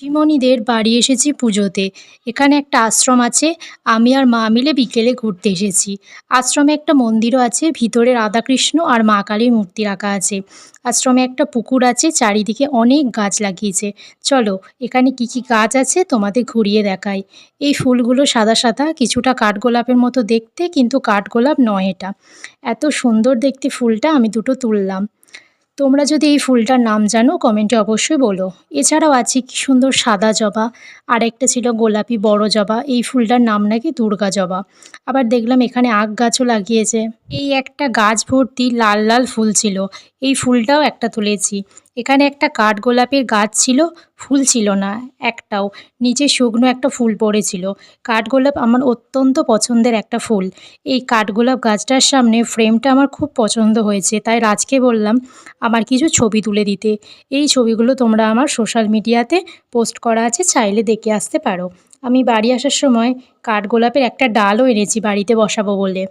ঝিমনিদের বাড়ি এসেছি পুজোতে। এখানে একটা আশ্রম আছে। আমি আর মা মিলে বিকেলে ঘুরতে এসেছি। আশ্রমে একটা মন্দিরও আছে, ভিতরে রাধাকৃষ্ণ আর মা কালীর মূর্তি রাখা আছে। আশ্রমে একটা পুকুর আছে, চারিদিকে অনেক গাছ লাগিয়েছে। চলো, এখানে কি কি গাছ আছে তোমাদের ঘুরিয়ে দেখাই। এই ফুলগুলো সাদা সাদা, কিছুটা কাঠগোলাপের মতো দেখতে, কিন্তু কাঠগোলাপ নয় এটা। এত সুন্দর দেখতে ফুলটা, আমি দুটো তুললাম। তোমরা যদি এই ফুলটার নাম জানো কমেন্টে অবশ্যই বলো। এছাড়াও আছে কি সুন্দর সাদা জবা, আর একটা ছিল গোলাপি বড় জবা। এই ফুলটার নাম নাকি দুর্গা জবা। আবার দেখলাম এখানে আখ গাছও লাগিয়েছে। এই একটা গাছ ভর্তি লাল লাল ফুল ছিল। এই ফুলটাও একটা তুলেছি। এখানে একটা কাঠগোলাপের গাছ ছিল, ফুল ছিল না একটাও। নিচে শুকনো একটা ফুল পড়েছিল। কাঠগোলাপ আমার অত্যন্ত পছন্দের একটা ফুল। এই কাঠগোলাপ গাছটার সামনে ফ্রেমটা আমার খুব পছন্দ হয়েছে, তাই রাজকে বললাম আমার কিছু ছবি তুলে দিতে। এই ছবিগুলো তোমরা আমার সোশ্যাল মিডিয়াতে পোস্ট করা আছে, চাইলে দেখে আসতে পারো। আমি বাড়ি আসার সময় কাঠগোলাপের একটা ডালও এনেছি বাড়িতে বসাবো বলে।